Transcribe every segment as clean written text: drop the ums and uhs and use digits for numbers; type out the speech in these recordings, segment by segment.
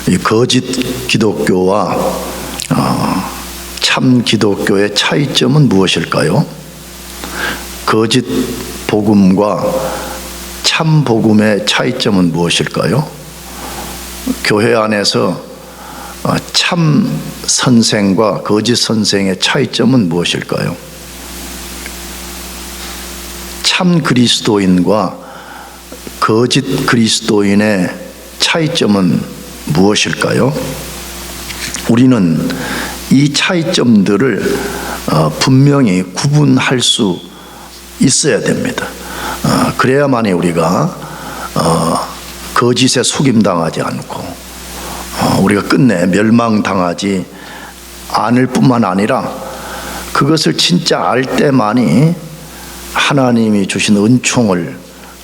이 거짓 기독교와 참 기독교의 차이점은 무엇일까요? 거짓 복음과 참 복음의 차이점은 무엇일까요? 교회 안에서 참 선생과 거짓 선생의 차이점은 무엇일까요? 참 그리스도인과 거짓 그리스도인의 차이점은 무엇일까요? 우리는 이 차이점들을 분명히 구분할 수 있어야 됩니다. 그래야만이 우리가 거짓에 속임당하지 않고 우리가 끝내 멸망당하지 않을 뿐만 아니라 그것을 진짜 알 때만이 하나님이 주신 은총을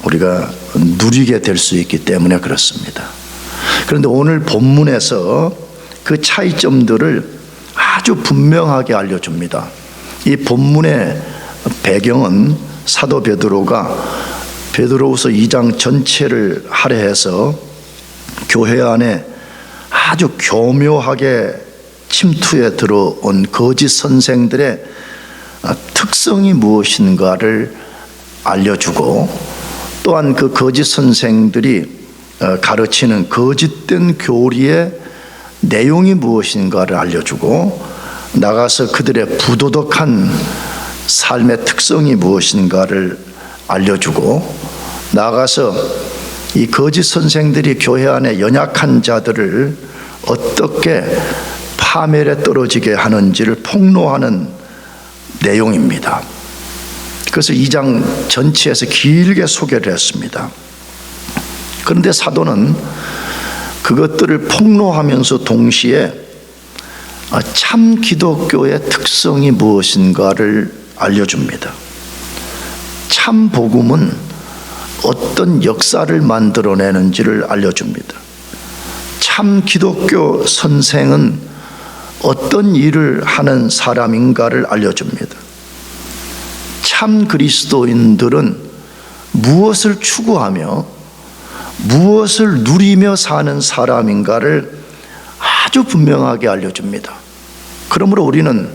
우리가 누리게 될 수 있기 때문에 그렇습니다. 그런데 오늘 본문에서 그 차이점들을 아주 분명하게 알려줍니다. 이 본문의 배경은 사도 베드로가 베드로후서 2장 전체를 할애해서 교회 안에 아주 교묘하게 침투해 들어온 거짓 선생들의 특성이 무엇인가를 알려주고, 또한 그 거짓 선생들이 가르치는 거짓된 교리의 내용이 무엇인가를 알려주고, 나가서 그들의 부도덕한 삶의 특성이 무엇인가를 알려주고, 나가서 이 거짓 선생들이 교회 안에 연약한 자들을 어떻게 파멸에 떨어지게 하는지를 폭로하는 내용입니다. 그래서 2장 전체에서 길게 소개를 했습니다. 그런데 사도는 그것들을 폭로하면서 동시에 참 기독교의 특성이 무엇인가를 알려줍니다. 참 복음은 어떤 역사를 만들어내는지를 알려줍니다. 참 기독교 선생은 어떤 일을 하는 사람인가를 알려줍니다. 참 그리스도인들은 무엇을 추구하며 무엇을 누리며 사는 사람인가를 아주 분명하게 알려줍니다. 그러므로 우리는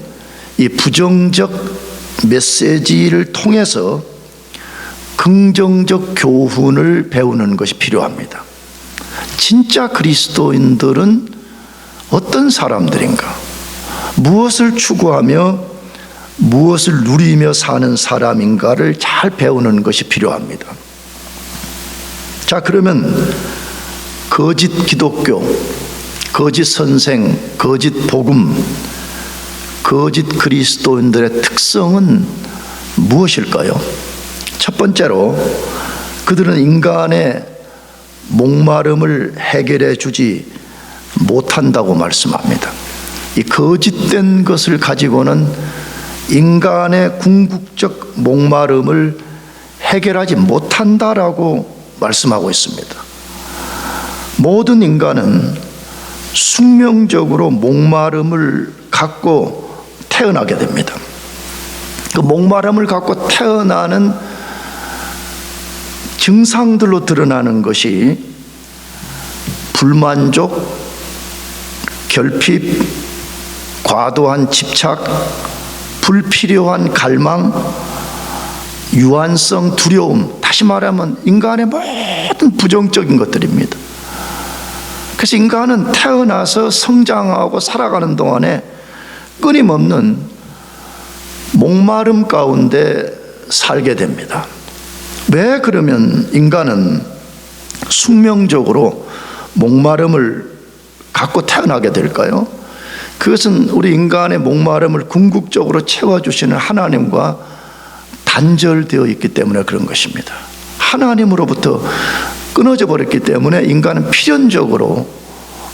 이 부정적 메시지를 통해서 긍정적 교훈을 배우는 것이 필요합니다. 진짜 그리스도인들은 어떤 사람들인가? 무엇을 추구하며 무엇을 누리며 사는 사람인가를 잘 배우는 것이 필요합니다. 자, 그러면 거짓 기독교, 거짓 선생, 거짓 복음, 거짓 그리스도인들의 특성은 무엇일까요? 첫 번째로 그들은 인간의 목마름을 해결해 주지 못한다고 말씀합니다. 이 거짓된 것을 가지고는 인간의 궁극적 목마름을 해결하지 못한다라고 말씀하고 있습니다. 모든 인간은 숙명적으로 목마름을 갖고 태어나게 됩니다. 그 목마름을 갖고 태어나는 증상들로 드러나는 것이 불만족, 결핍, 과도한 집착, 불필요한 갈망, 유한성, 두려움, 다시 말하면 인간의 모든 부정적인 것들입니다. 그래서 인간은 태어나서 성장하고 살아가는 동안에 끊임없는 목마름 가운데 살게 됩니다. 왜 그러면 인간은 숙명적으로 목마름을 갖고 태어나게 될까요? 그것은 우리 인간의 목마름을 궁극적으로 채워주시는 하나님과 단절되어 있기 때문에 그런 것입니다. 하나님으로부터 끊어져 버렸기 때문에 인간은 필연적으로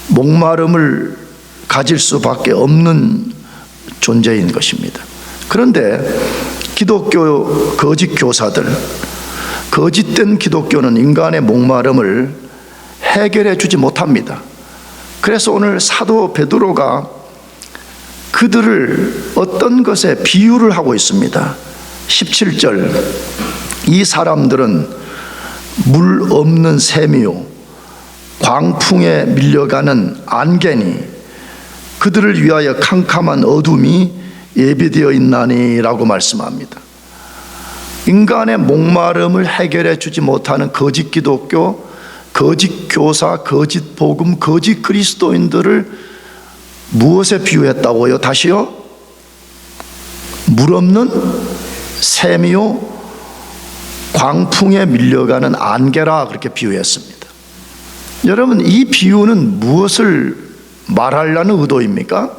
목마름을 가질 수밖에 없는 존재인 것입니다. 그런데 기독교 거짓 교사들, 거짓된 기독교는 인간의 목마름을 해결해 주지 못합니다. 그래서 오늘 사도 베드로가 그들을 어떤 것에 비유를 하고 있습니다. 17절, 이 사람들은 물 없는 샘이요 광풍에 밀려가는 안개니 그들을 위하여 캄캄한 어둠이 예비되어 있나니라고 말씀합니다. 인간의 목마름을 해결해 주지 못하는 거짓 기독교, 거짓 교사, 거짓 복음, 거짓 그리스도인들을 무엇에 비유했다고요? 다시요? 물 없는 샘이요 광풍에 밀려가는 안개라 그렇게 비유했습니다. 여러분, 이 비유는 무엇을 말하려는 의도입니까?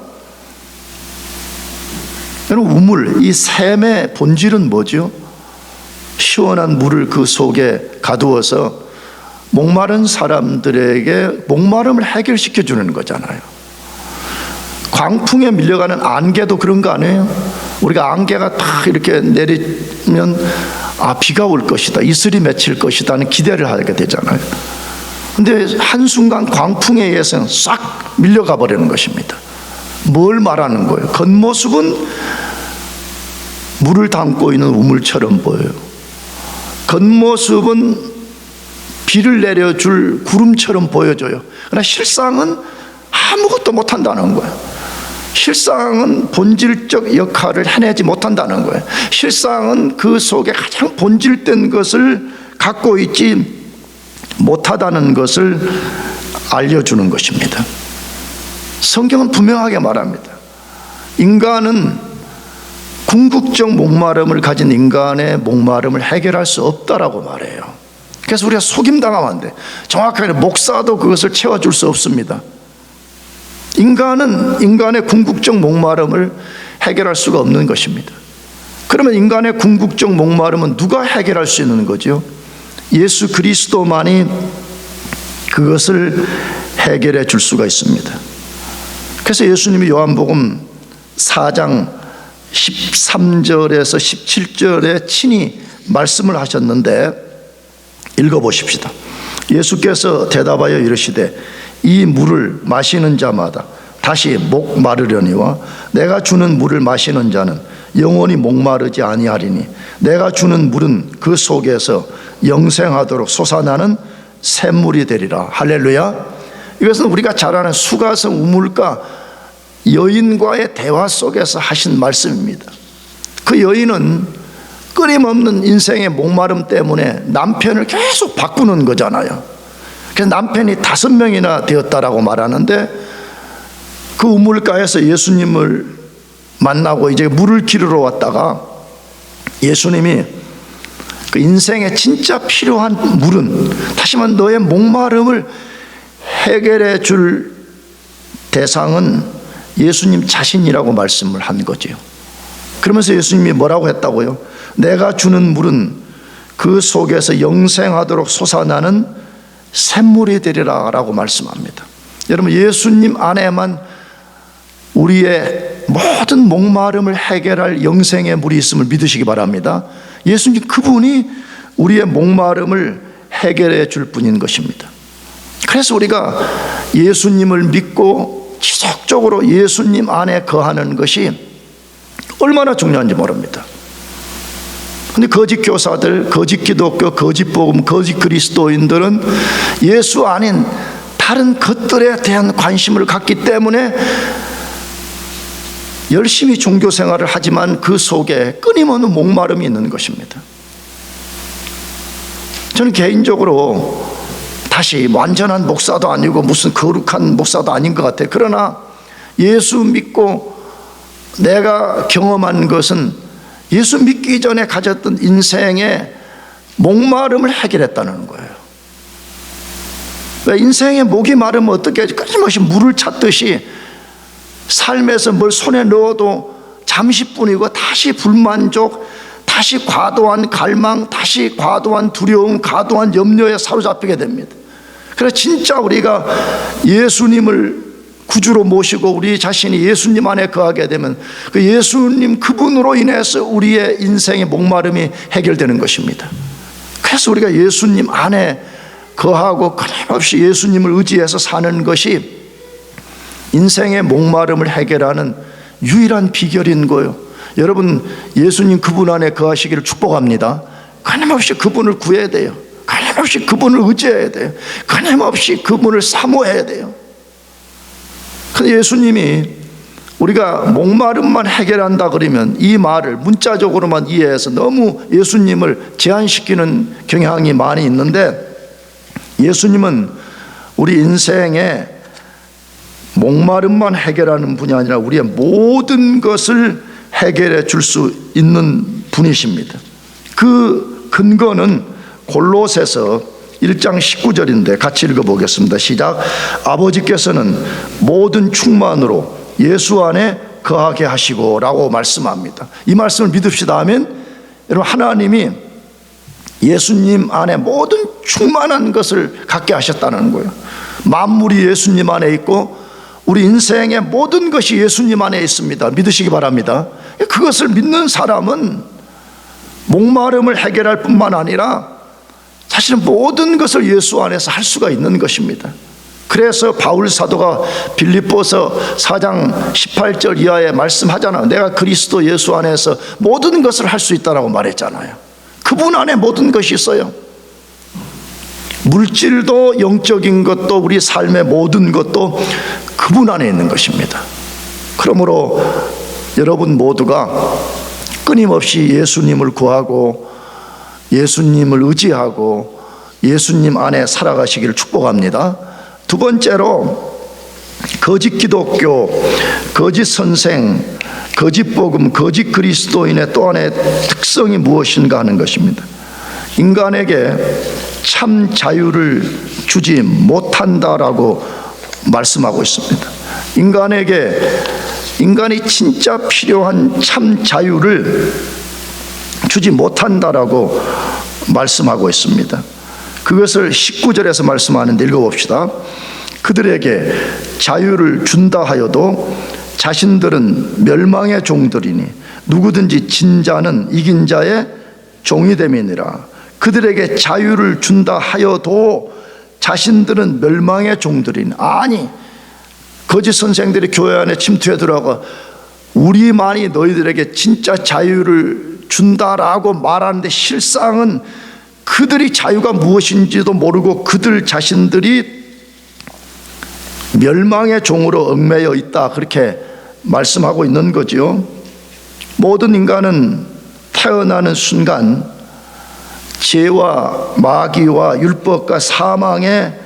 여러분, 우물, 이 샘의 본질은 뭐죠? 시원한 물을 그 속에 가두어서 목마른 사람들에게 목마름을 해결시켜 주는 거잖아요. 광풍에 밀려가는 안개도 그런 거 아니에요? 우리가 안개가 딱 이렇게 내리면 비가 올 것이다, 이슬이 맺힐 것이다 하는 기대를 하게 되잖아요. 근데 한순간 광풍에 의해서 싹 밀려가 버리는 것입니다. 뭘 말하는 거예요? 겉모습은 물을 담고 있는 우물처럼 보여요. 겉모습은 비를 내려줄 구름처럼 보여져요. 그러나 실상은 아무것도 못한다는 거예요. 실상은 본질적 역할을 해내지 못한다는 거예요. 실상은 그 속에 가장 본질된 것을 갖고 있지 못하다는 것을 알려주는 것입니다. 성경은 분명하게 말합니다. 인간은 궁극적 목마름을 가진 인간의 목마름을 해결할 수 없다라고 말해요. 그래서 우리가 속임당하면 안 돼. 정확하게 목사도 그것을 채워줄 수 없습니다. 인간은 인간의 궁극적 목마름을 해결할 수가 없는 것입니다. 그러면 인간의 궁극적 목마름은 누가 해결할 수 있는 거죠? 예수 그리스도만이 그것을 해결해 줄 수가 있습니다. 그래서 예수님이 요한복음 4장 13절에서 17절에 친히 말씀을 하셨는데 읽어보십시다. 예수께서 대답하여 이르시되 이 물을 마시는 자마다 다시 목 마르려니와 내가 주는 물을 마시는 자는 영원히 목마르지 아니하리니 내가 주는 물은 그 속에서 영생하도록 솟아나는 샘물이 되리라. 할렐루야. 이것은 우리가 잘 아는 수가성 우물가 여인과의 대화 속에서 하신 말씀입니다. 그 여인은 끊임없는 인생의 목마름 때문에 남편을 계속 바꾸는 거잖아요. 그래서 남편이 5명이나 되었다라고 말하는데 그 우물가에서 예수님을 만나고 이제 물을 기르러 왔다가 예수님이 그 인생에 진짜 필요한 물은, 다시 말하면 너의 목마름을 해결해 줄 대상은 예수님 자신이라고 말씀을 한 거죠. 그러면서 예수님이 뭐라고 했다고요? 내가 주는 물은 그 속에서 영생하도록 솟아나는 샘물이 되리라 라고 말씀합니다. 여러분, 예수님 안에만 우리의 모든 목마름을 해결할 영생의 물이 있음을 믿으시기 바랍니다. 예수님 그분이 우리의 목마름을 해결해 줄 분인 것입니다. 그래서 우리가 예수님을 믿고 지속적으로 예수님 안에 거하는 것이 얼마나 중요한지 모릅니다. 근데 거짓 교사들, 거짓 기독교, 거짓 복음, 거짓 그리스도인들은 예수 아닌 다른 것들에 대한 관심을 갖기 때문에 열심히 종교 생활을 하지만 그 속에 끊임없는 목마름이 있는 것입니다. 저는 개인적으로 다시 완전한 목사도 아니고 무슨 거룩한 목사도 아닌 것 같아요. 그러나 예수 믿고 내가 경험한 것은 예수 믿기 전에 가졌던 인생의 목마름을 해결했다는 거예요. 왜 인생의 목이 마르면 어떻게 끊임없이 물을 찾듯이 삶에서 뭘 손에 넣어도 잠시뿐이고 다시 불만족, 다시 과도한 갈망, 다시 과도한 두려움, 과도한 염려에 사로잡히게 됩니다. 그래서 진짜 우리가 예수님을 구주로 모시고 우리 자신이 예수님 안에 거하게 되면 그 예수님 그분으로 인해서 우리의 인생의 목마름이 해결되는 것입니다. 그래서 우리가 예수님 안에 거하고 끊임없이 예수님을 의지해서 사는 것이 인생의 목마름을 해결하는 유일한 비결인 거예요. 여러분, 예수님 그분 안에 거하시기를 축복합니다. 끊임없이 그분을 구해야 돼요. 끊임없이 그분을 의지해야 돼요. 끊임없이 그분을 사모해야 돼요. 근데 예수님이 우리가 목마름만 해결한다 그러면 이 말을 문자적으로만 이해해서 너무 예수님을 제한시키는 경향이 많이 있는데, 예수님은 우리 인생에 목마름만 해결하는 분이 아니라 우리의 모든 것을 해결해 줄 수 있는 분이십니다. 그 근거는 골로새서 1장 19절인데 같이 읽어보겠습니다. 시작. 아버지께서는 모든 충만으로 예수 안에 거하게 하시고 라고 말씀합니다. 이 말씀을 믿읍시다 하면, 여러분, 하나님이 예수님 안에 모든 충만한 것을 갖게 하셨다는 거예요. 만물이 예수님 안에 있고 우리 인생의 모든 것이 예수님 안에 있습니다. 믿으시기 바랍니다. 그것을 믿는 사람은 목마름을 해결할 뿐만 아니라 사실은 모든 것을 예수 안에서 할 수가 있는 것입니다. 그래서 바울 사도가 빌립보서 4장 18절 이하에 말씀하잖아요. 내가 그리스도 예수 안에서 모든 것을 할 수 있다라고 말했잖아요. 그분 안에 모든 것이 있어요. 물질도 영적인 것도 우리 삶의 모든 것도 그분 안에 있는 것입니다. 그러므로 여러분 모두가 끊임없이 예수님을 구하고 예수님을 의지하고 예수님 안에 살아가시기를 축복합니다. 두 번째로, 거짓 기독교, 거짓 선생, 거짓 복음, 거짓 그리스도인의 또 하나의 특성이 무엇인가 하는 것입니다. 인간에게 참 자유를 주지 못한다라고 말씀하고 있습니다. 인간이 진짜 필요한 참 자유를 주지 못한다라고 말씀하고 있습니다. 그것을 19절에서 말씀하는데 읽어봅시다. 그들에게 자유를 준다 하여도 자신들은 멸망의 종들이니 누구든지 진 자는 이긴 자의 종이 됨이니라. 그들에게 자유를 준다 하여도 자신들은 멸망의 종들이니, 아니, 거짓 선생들이 교회 안에 침투해 들어가 우리만이 너희들에게 진짜 자유를 준다라고 말하는데, 실상은 그들이 자유가 무엇인지도 모르고 그들 자신들이 멸망의 종으로 얽매여 있다, 그렇게 말씀하고 있는 거죠. 모든 인간은 태어나는 순간 죄와 마귀와 율법과 사망의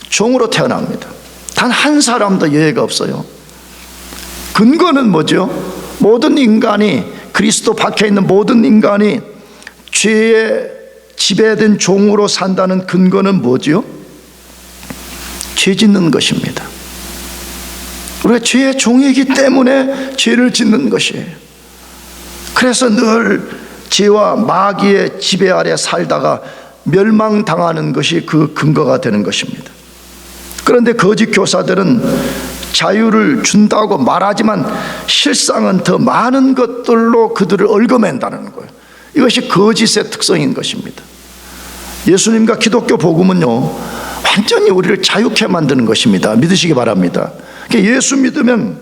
종으로 태어납니다. 단 한 사람도 예외가 없어요. 근거는 뭐죠? 모든 인간이, 그리스도 밖에 있는 모든 인간이 죄에 지배된 종으로 산다는 근거는 뭐죠? 죄 짓는 것입니다. 우리가 죄의 종이기 때문에 죄를 짓는 것이에요. 그래서 늘 죄와 마귀의 지배 아래 살다가 멸망당하는 것이 그 근거가 되는 것입니다. 그런데 거짓 교사들은 자유를 준다고 말하지만 실상은 더 많은 것들로 그들을 얽어맨다는 거예요. 이것이 거짓의 특성인 것입니다. 예수님과 기독교 복음은요, 완전히 우리를 자유케 만드는 것입니다. 믿으시기 바랍니다. 예수 믿으면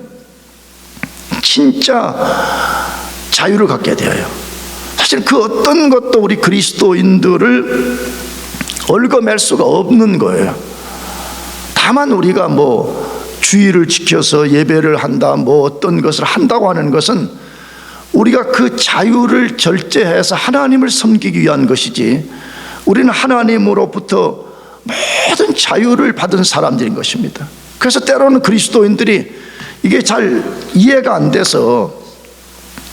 진짜 자유를 갖게 되어요. 사실 그 어떤 것도 우리 그리스도인들을 얽어맬 수가 없는 거예요. 다만 우리가 주의를 지켜서 예배를 한다, 어떤 것을 한다고 하는 것은 우리가 그 자유를 절제해서 하나님을 섬기기 위한 것이지, 우리는 하나님으로부터 모든 자유를 받은 사람들인 것입니다. 그래서 때로는 그리스도인들이 이게 잘 이해가 안 돼서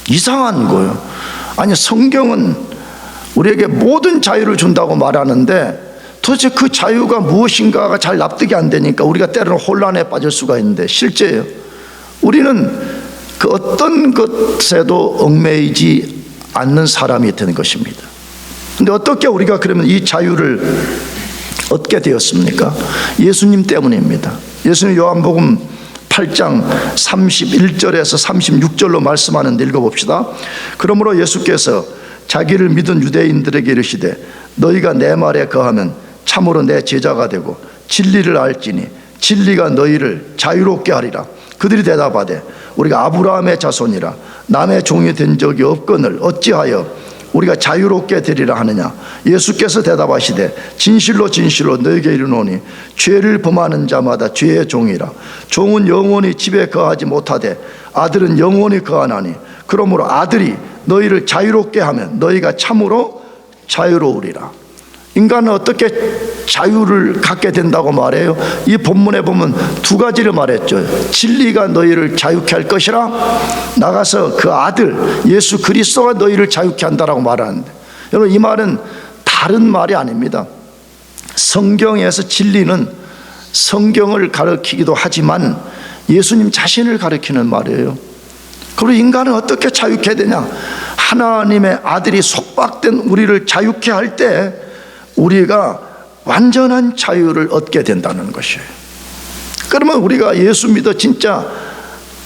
이상한 거예요. 아니, 성경은 우리에게 모든 자유를 준다고 말하는데 도대체 그 자유가 무엇인가가 잘 납득이 안 되니까 우리가 때로는 혼란에 빠질 수가 있는데, 실제예요. 우리는 그 어떤 것에도 얽매이지 않는 사람이 되는 것입니다. 근데 어떻게 우리가 그러면 이 자유를 얻게 되었습니까? 예수님 때문입니다. 예수님 요한복음 8장 31절에서 36절로 말씀하는데 읽어봅시다. 그러므로 예수께서 자기를 믿은 유대인들에게 이르시되 너희가 내 말에 거하면 참으로 내 제자가 되고 진리를 알지니 진리가 너희를 자유롭게 하리라. 그들이 대답하되 우리가 아브라함의 자손이라 남의 종이 된 적이 없거늘 어찌하여 우리가 자유롭게 되리라 하느냐? 예수께서 대답하시되 진실로 진실로 너희에게 이르노니 죄를 범하는 자마다 죄의 종이라. 종은 영원히 집에 거하지 못하되 아들은 영원히 거하나니 그러므로 아들이 너희를 자유롭게 하면 너희가 참으로 자유로우리라. 인간은 어떻게 자유를 갖게 된다고 말해요? 이 본문에 보면 두 가지를 말했죠. 진리가 너희를 자유케 할 것이라, 나가서 그 아들 예수 그리스도가 너희를 자유케 한다라고 말하는데, 여러분 이 말은 다른 말이 아닙니다. 성경에서 진리는 성경을 가르치기도 하지만 예수님 자신을 가르치는 말이에요. 그리고 인간은 어떻게 자유케 되냐? 하나님의 아들이 속박된 우리를 자유케 할 때 우리가 완전한 자유를 얻게 된다는 것이에요. 그러면 우리가 예수 믿어 진짜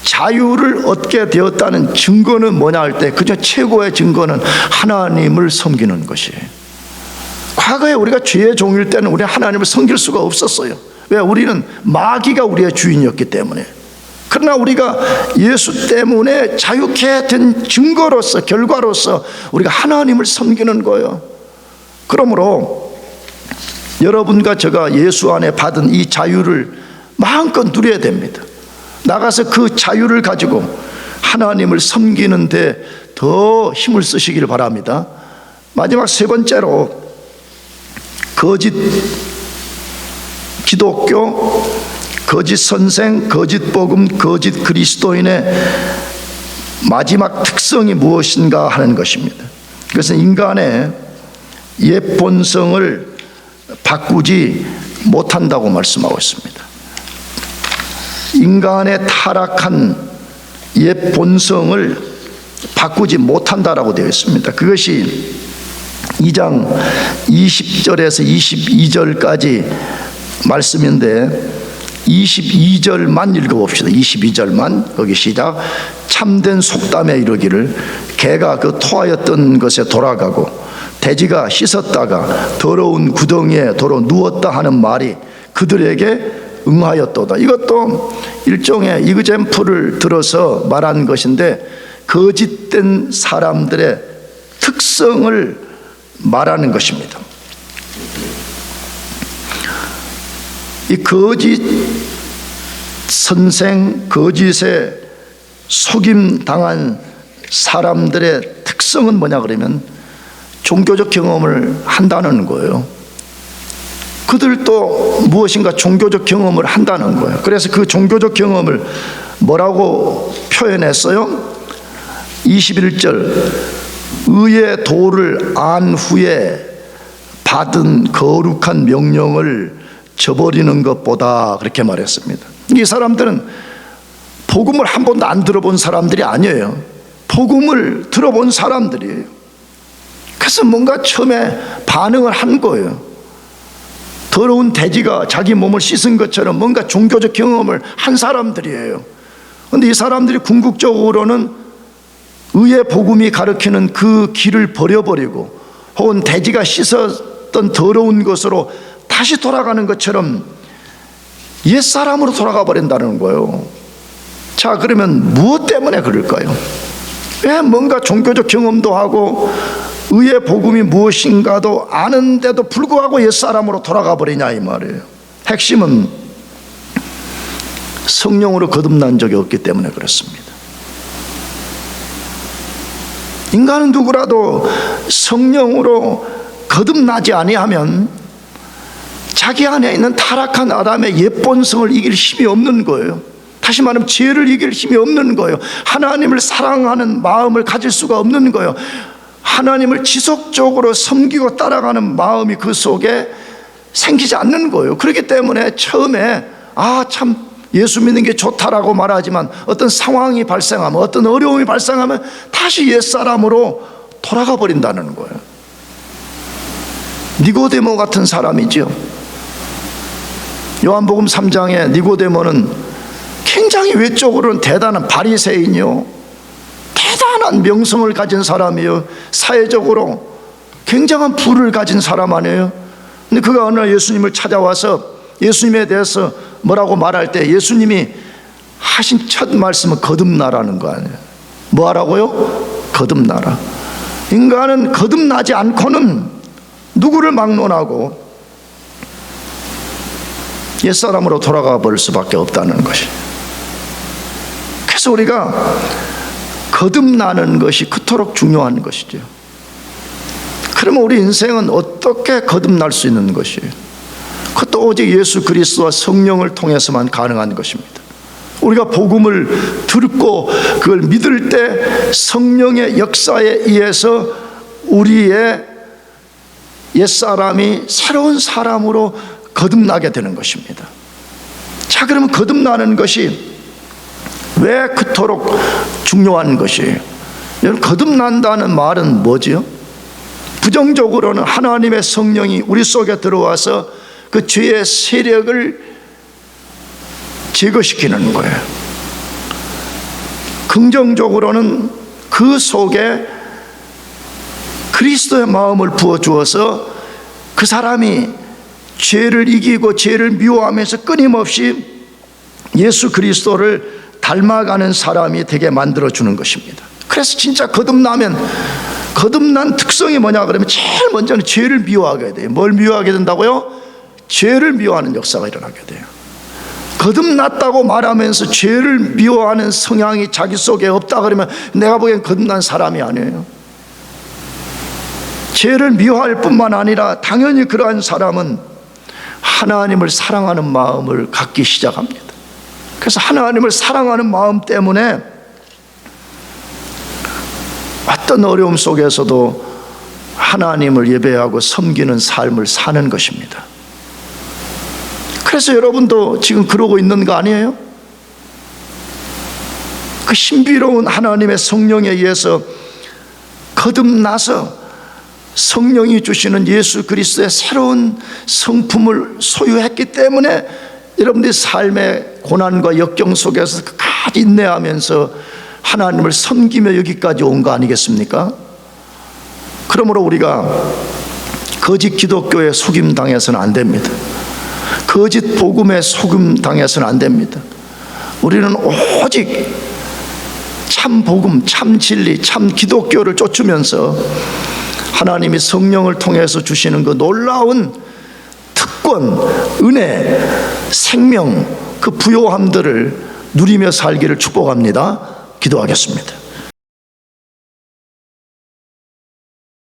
자유를 얻게 되었다는 증거는 뭐냐 할 때, 그저 최고의 증거는 하나님을 섬기는 것이에요. 과거에 우리가 죄의 종일 때는 우리 하나님을 섬길 수가 없었어요. 왜? 우리는 마귀가 우리의 주인이었기 때문에. 그러나 우리가 예수 때문에 자유케 된 증거로서, 결과로서 우리가 하나님을 섬기는 거예요. 그러므로 여러분과 제가 예수 안에 받은 이 자유를 마음껏 누려야 됩니다. 나가서 그 자유를 가지고 하나님을 섬기는 데 더 힘을 쓰시길 바랍니다. 마지막 세 번째로, 거짓 기독교, 거짓 선생, 거짓 복음, 거짓 그리스도인의 마지막 특성이 무엇인가 하는 것입니다. 그것은 인간의 옛 본성을 바꾸지 못한다고 말씀하고 있습니다. 인간의 타락한 옛 본성을 바꾸지 못한다라고 되어 있습니다. 그것이 2장 20절에서 22절까지 말씀인데 22절만 읽어봅시다. 22절만. 거기 시작. 참된 속담에 이르기를 개가 그 토하였던 것에 돌아가고 돼지가 씻었다가 더러운 구덩이에 도로 누웠다 하는 말이 그들에게 응하였도다. 이것도 일종의 이그젬플을 들어서 말한 것인데, 거짓된 사람들의 특성을 말하는 것입니다. 이 거짓 선생, 거짓에 속임 당한 사람들의 특성은 뭐냐 그러면 종교적 경험을 한다는 거예요. 그들도 무엇인가 종교적 경험을 한다는 거예요. 그래서 그 종교적 경험을 뭐라고 표현했어요? 21절, 의의 도를 안 후에 받은 거룩한 명령을 저버리는 것보다, 그렇게 말했습니다. 이 사람들은 복음을 한 번도 안 들어본 사람들이 아니에요. 복음을 들어본 사람들이에요. 그래서 뭔가 처음에 반응을 한 거예요. 더러운 돼지가 자기 몸을 씻은 것처럼 뭔가 종교적 경험을 한 사람들이에요. 그런데 이 사람들이 궁극적으로는 의의 복음이 가르치는 그 길을 버려버리고 혹은 돼지가 씻었던 더러운 것으로 다시 돌아가는 것처럼 옛사람으로 돌아가 버린다는 거예요. 자, 그러면 무엇 때문에 그럴까요? 왜 뭔가 종교적 경험도 하고 의의 복음이 무엇인가도 아는데도 불구하고 옛사람으로 돌아가 버리냐 이 말이에요. 핵심은 성령으로 거듭난 적이 없기 때문에 그렇습니다. 인간은 누구라도 성령으로 거듭나지 아니하면 자기 안에 있는 타락한 아담의 옛 본성을 이길 힘이 없는 거예요. 다시 말하면 죄를 이길 힘이 없는 거예요. 하나님을 사랑하는 마음을 가질 수가 없는 거예요. 하나님을 지속적으로 섬기고 따라가는 마음이 그 속에 생기지 않는 거예요. 그렇기 때문에 처음에 참 예수 믿는 게 좋다라고 말하지만 어떤 상황이 발생하면, 어떤 어려움이 발생하면 다시 옛사람으로 돌아가 버린다는 거예요. 니고데모 같은 사람이죠. 요한복음 3장에 니고데모는 굉장히 외적으로는 대단한 바리새인이요, 대단한 명성을 가진 사람이요, 사회적으로 굉장한 부를 가진 사람 아니에요. 근데 그가 어느 날 예수님을 찾아와서 예수님에 대해서 뭐라고 말할 때 예수님이 하신 첫 말씀은 거듭나라는 거 아니에요. 뭐 하라고요? 거듭나라. 인간은 거듭나지 않고는 누구를 막론하고 옛사람으로 돌아가 버릴 수밖에 없다는 것이. 그래서 우리가 거듭나는 것이 그토록 중요한 것이죠. 그러면 우리 인생은 어떻게 거듭날 수 있는 것이에요? 그것도 오직 예수 그리스도와 성령을 통해서만 가능한 것입니다. 우리가 복음을 듣고 그걸 믿을 때 성령의 역사에 의해서 우리의 옛사람이 새로운 사람으로 거듭나게 되는 것입니다. 자, 그러면 거듭나는 것이 왜 그토록 중요한 것이에요? 여러분, 거듭난다는 말은 뭐지요? 부정적으로는 하나님의 성령이 우리 속에 들어와서 그 죄의 세력을 제거시키는 거예요. 긍정적으로는 그 속에 그리스도의 마음을 부어주어서 그 사람이 죄를 이기고 죄를 미워하면서 끊임없이 예수 그리스도를 닮아가는 사람이 되게 만들어주는 것입니다. 그래서 진짜 거듭나면, 거듭난 특성이 뭐냐 그러면 제일 먼저는 죄를 미워하게 돼요. 뭘 미워하게 된다고요? 죄를 미워하는 역사가 일어나게 돼요. 거듭났다고 말하면서 죄를 미워하는 성향이 자기 속에 없다 그러면 내가 보기엔 거듭난 사람이 아니에요. 죄를 미워할 뿐만 아니라 당연히 그러한 사람은 하나님을 사랑하는 마음을 갖기 시작합니다. 그래서 하나님을 사랑하는 마음 때문에 어떤 어려움 속에서도 하나님을 예배하고 섬기는 삶을 사는 것입니다. 그래서 여러분도 지금 그러고 있는 거 아니에요? 그 신비로운 하나님의 성령에 의해서 거듭나서 성령이 주시는 예수 그리스도의 새로운 성품을 소유했기 때문에 여러분들이 삶의 고난과 역경 속에서 끝까지 인내하면서 하나님을 섬기며 여기까지 온 거 아니겠습니까? 그러므로 우리가 거짓 기독교에 속임당해서는 안 됩니다. 거짓 복음에 속임당해서는 안 됩니다. 우리는 오직 참 복음, 참 진리, 참 기독교를 쫓으면서 하나님이 성령을 통해서 주시는 그 놀라운 특권, 은혜, 생명, 그 부요함들을 누리며 살기를 축복합니다. 기도하겠습니다.